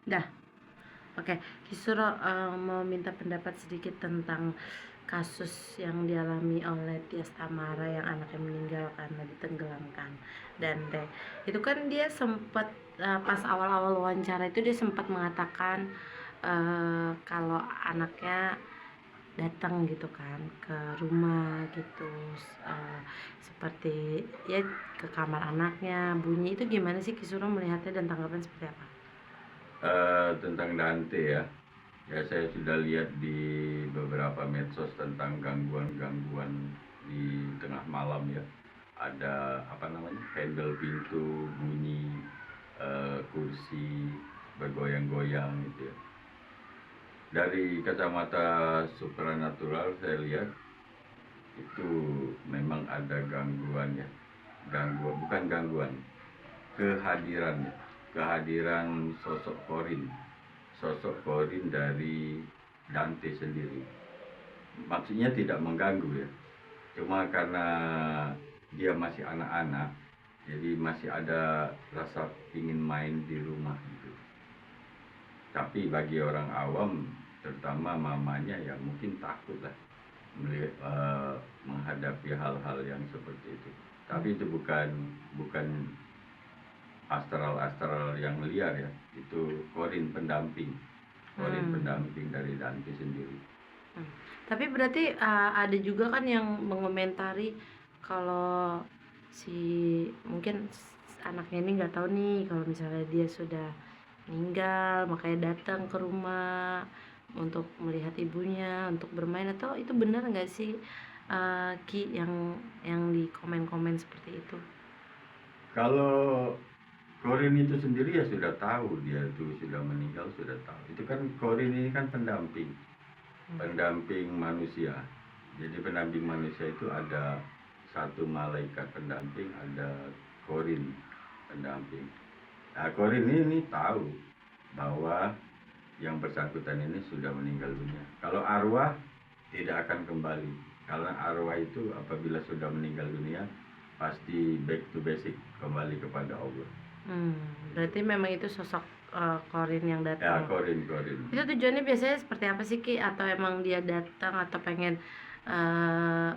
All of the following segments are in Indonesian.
Dah, oke. Kisuro mau minta pendapat sedikit tentang kasus yang dialami oleh Tias Tamara yang anaknya meninggal karena ditenggelamkan. Dan teh, itu kan dia sempat pas awal-awal wawancara itu dia sempat mengatakan kalau anaknya datang gitu kan ke rumah gitu, eh, seperti ya ke kamar anaknya bunyi. Itu gimana sih Kisuro melihatnya dan tanggapan seperti apa? Tentang Dante ya. Ya saya sudah lihat di beberapa medsos tentang gangguan-gangguan di tengah malam ya. Ada apa namanya, handle pintu bunyi, kursi bergoyang-goyang gitu ya. Dari kacamata supranatural saya lihat itu memang ada gangguan ya. Gangguan, bukan gangguan, kehadiran ya. Kehadiran sosok Korin dari Dante sendiri. Maksudnya tidak mengganggu ya, cuma karena dia masih anak-anak, jadi masih ada rasa ingin main di rumah gitu. Tapi bagi orang awam, terutama mamanya, ya mungkin takut lah menghadapi hal-hal yang seperti itu. Tapi itu bukan bukan astral-astral yang liar ya, itu Korin Hmm. pendamping dari Dante sendiri. Hmm. Tapi berarti ada juga kan yang mengomentari kalau si mungkin anaknya ini nggak tahu nih kalau misalnya dia sudah meninggal, makanya datang ke rumah untuk melihat ibunya, untuk bermain. Atau itu benar nggak sih, Ki, yang di komen-komen seperti itu? Kalau Korin itu sendiri ya sudah tahu dia itu sudah meninggal, sudah tahu. Itu kan Korin ini kan pendamping manusia. Jadi pendamping manusia itu ada satu malaikat pendamping, ada Korin pendamping. Nah, Korin ini tahu bahwa yang bersangkutan ini sudah meninggal dunia. Kalau arwah tidak akan kembali, karena arwah itu apabila sudah meninggal dunia pasti back to basic, kembali kepada Allah. Hmm, berarti memang itu sosok Korin yang Ya, datang. Korin. Itu tujuannya biasanya seperti apa sih, Ki? Atau emang dia datang atau pengen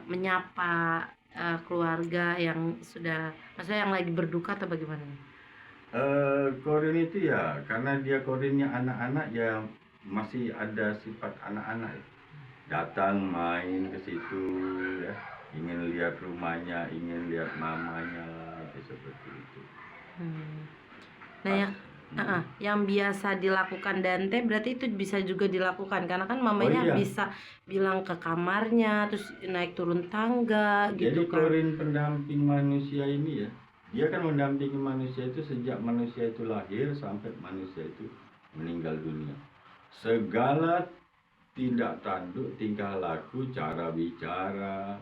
menyapa keluarga yang sudah, maksudnya yang lagi berduka atau bagaimana nih? Korin itu ya karena dia Korinnya anak-anak ya, masih ada sifat anak-anak ya. Datang main ke situ ya, ingin lihat rumahnya, ingin lihat mamanya, itu seperti itu. Hmm. Nah, Pas. yang biasa dilakukan Dante berarti itu bisa juga dilakukan karena kan Oh mamanya iya, bisa bilang ke kamarnya, terus naik turun tangga gitu jadi kan. Korin pendamping manusia ini ya, dia kan mendampingi manusia itu sejak manusia itu lahir sampai manusia itu meninggal dunia. Segala tindak tanduk, tingkah laku, cara bicara,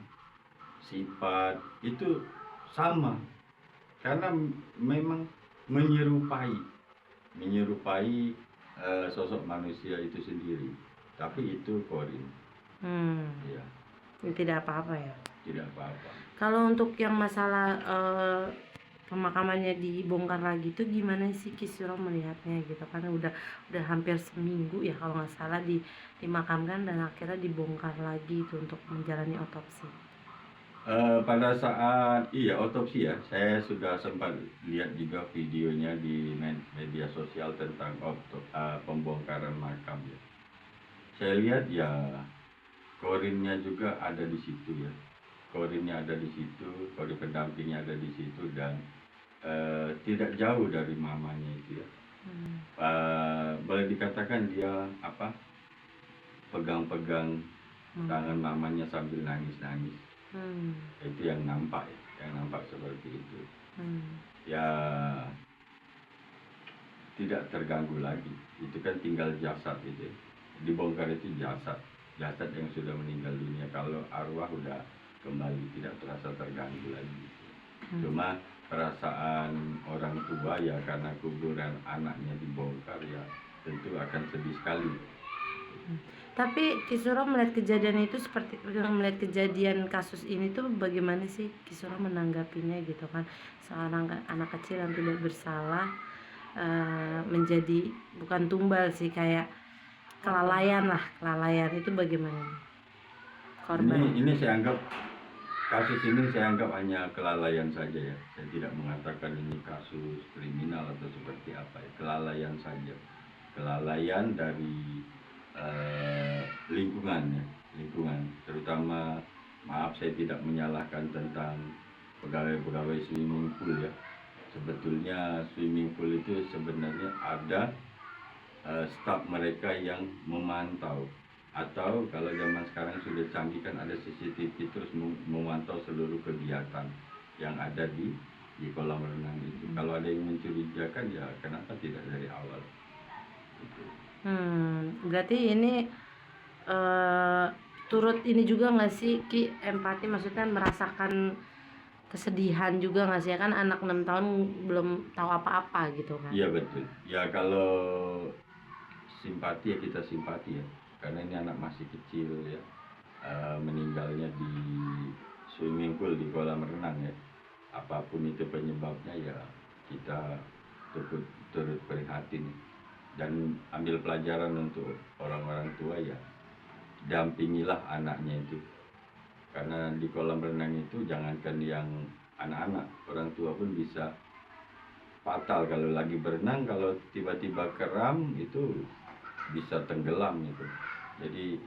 sifat itu sama, karena memang menyerupai menyerupai sosok manusia itu sendiri. Tapi itu Korin, Hmm, ya, tidak apa-apa ya. tidak apa-apa. Kalau untuk yang masalah pemakamannya dibongkar lagi itu gimana sih Kisiro melihatnya gitu kan, udah hampir seminggu ya kalau nggak salah dimakamkan dan akhirnya dibongkar lagi itu untuk menjalani otopsi. Pada saat iya otopsi ya, saya sudah sempat lihat juga videonya di media sosial tentang pembongkaran makam ya. Saya lihat ya Korinnya juga ada di situ ya. Korinnya ada di situ, Korin pendampingnya ada di situ, dan tidak jauh dari mamanya itu ya. Hmm. Boleh dikatakan dia apa? Pegang-pegang tangan mamanya sambil nangis-nangis. Hmm. Itu yang nampak seperti itu. Hmm. Ya tidak terganggu lagi. Itu kan tinggal jasad itu. Dibongkar itu jasad yang sudah meninggal dunia. Kalau arwah udah kembali, tidak terasa terganggu lagi. Cuma perasaan orang tua ya karena kuburan anaknya dibongkar ya tentu akan sedih sekali. Tapi Kisuro melihat kejadian itu, seperti melihat kejadian kasus ini tuh bagaimana sih Kisuro menanggapinya gitu kan, seorang anak kecil yang tidak bersalah menjadi bukan tumbal sih, kayak kelalaian itu bagaimana korban? Ini saya anggap kasus ini saya anggap hanya kelalaian saja ya. Saya tidak mengatakan ini kasus kriminal atau seperti apa ya. Kelalaian saja. Kelalaian dari lingkungan ya. Lingkungan. Terutama, maaf saya tidak menyalahkan tentang pegawai-pegawai swimming pool ya. Sebetulnya swimming pool itu sebenarnya ada staf mereka yang memantau, atau kalau zaman sekarang sudah canggih kan ada CCTV terus memantau seluruh kegiatan yang ada di kolam renang itu. Kalau ada yang mencurigakan ya kenapa tidak dari awal gitu. Berarti ini turut ini juga nggak sih Ki, empati, maksudnya merasakan kesedihan juga nggak sih, ya kan anak 6 tahun belum tahu apa-apa gitu kan. Iya betul ya, kalau simpati ya kita simpati ya, karena ini anak masih kecil ya. Meninggalnya di swimming pool, di kolam renang ya. Apapun itu penyebabnya ya kita turut prihatin dan ambil pelajaran untuk orang-orang tua ya, dampingilah anaknya itu, karena di kolam renang itu jangankan yang anak-anak, orang tua pun bisa fatal kalau lagi berenang. Kalau tiba-tiba keram itu bisa tenggelam itu. Jadi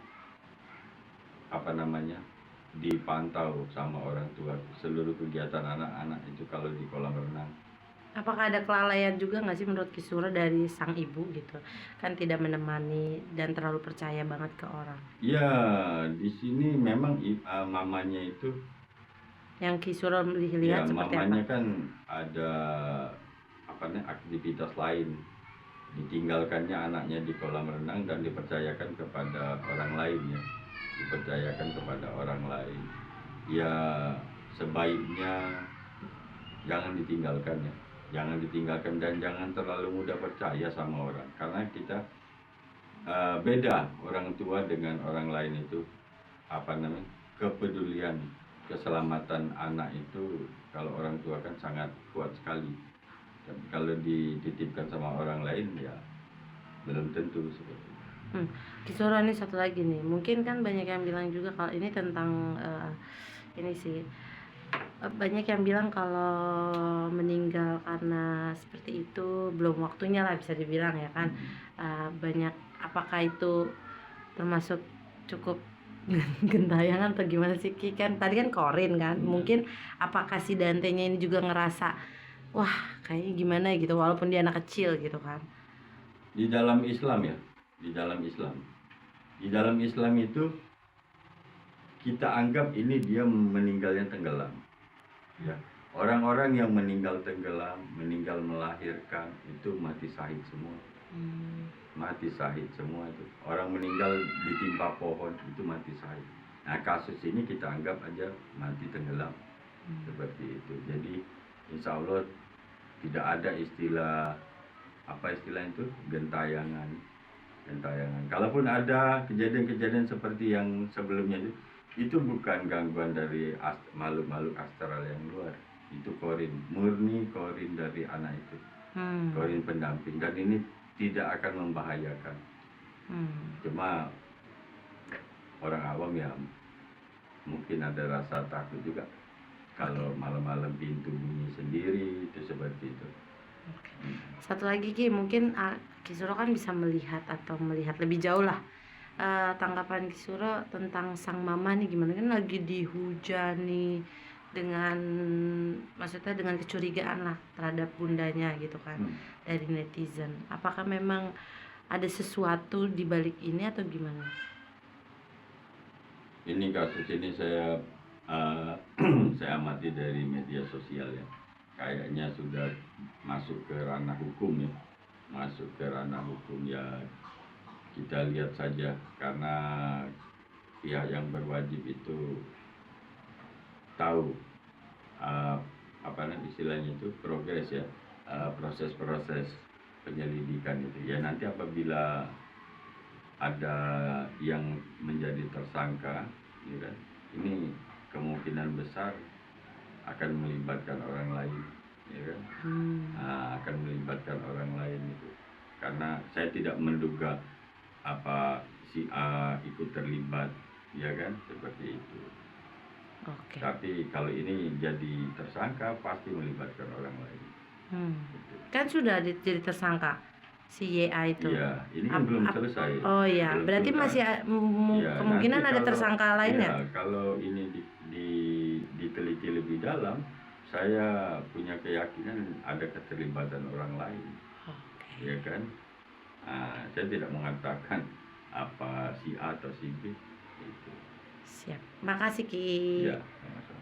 apa namanya, dipantau sama orang tua seluruh kegiatan anak-anak itu kalau di kolam renang. Apakah ada kelalaian juga nggak sih menurut Kisura dari sang ibu gitu, kan tidak menemani dan terlalu percaya banget ke orang? Ya di sini memang mamanya itu Yang Kisura ya, lihat seperti apa? mamanya kan ada apa namanya aktivitas lain, ditinggalkannya anaknya di kolam renang dan dipercayakan kepada orang lain ya, dipercayakan kepada orang lain ya. Sebaiknya jangan ditinggalkan ya, jangan ditinggalkan dan jangan terlalu mudah percaya sama orang, karena kita beda orang tua dengan orang lain itu apa namanya, kepedulian keselamatan anak itu kalau orang tua kan sangat kuat sekali, tapi kalau dititipkan sama orang lain ya belum tentu seperti itu. Kisura ini satu lagi nih, mungkin kan banyak yang bilang juga kalau ini tentang ini sih, banyak yang bilang kalau meninggal karena seperti itu belum waktunya lah bisa dibilang ya kan. Banyak, apakah itu termasuk cukup gentayangan atau gimana sih Ki? Kan tadi kan Korin kan, mungkin apakah si Dantenya ini juga ngerasa wah kayaknya gimana gitu walaupun dia anak kecil gitu kan. Di dalam Islam ya, di dalam Islam itu kita anggap ini dia meninggalnya tenggelam ya. Orang-orang yang meninggal tenggelam, meninggal melahirkan itu mati syahid semua. Mati syahid semua itu. Orang meninggal ditimpa pohon itu mati syahid. Nah kasus ini kita anggap aja mati tenggelam seperti itu. Jadi insya Allah tidak ada istilah apa istilah itu, gentayangan. Kalaupun ada kejadian-kejadian seperti yang sebelumnya itu bukan gangguan dari makhluk-makhluk astral yang luar. Itu korin, murni korin dari anak itu. Korin pendamping, dan ini tidak akan membahayakan. Cuma orang awam ya mungkin ada rasa takut juga kalau malam-malam pintu bunyi sendiri itu seperti itu. Satu lagi Ki, mungkin Kisuro kan bisa melihat lebih jauh lah. Tanggapan Kisuro tentang sang mama nih gimana, kan lagi dihujani dengan, maksudnya dengan kecurigaan lah terhadap bundanya gitu kan, dari netizen. Apakah memang ada sesuatu di balik ini atau gimana? Ini kasus ini saya saya amati dari media sosial ya. Kayaknya sudah masuk ke ranah hukum ya. Masuk ke ranah hukum ya, kita lihat saja, karena pihak yang berwajib itu tahu apa namanya istilahnya itu progres ya, proses-proses penyelidikan itu ya. Nanti apabila ada yang menjadi tersangka ya kan, ini kemungkinan besar akan melibatkan orang lain ya kan? Hmm. Akan melibatkan orang lain itu. Karena saya tidak menduga apa si A ikut terlibat, ya kan? Seperti itu. Oke. Tapi kalau ini jadi tersangka pasti melibatkan orang lain. Gitu. Kan sudah jadi tersangka si YA itu. Iya, ini kan belum Ap- selesai. Oh iya, Belum berarti tuntas. masih Ya, kemungkinan nanti ada kalau tersangka lain ya? kalau ini diteliti lebih dalam, saya punya keyakinan ada keterlibatan orang lain, Oke. ya kan? Saya tidak mengatakan apa si A atau si B itu. Siap. Makasih Ki. Ya, sama-sama.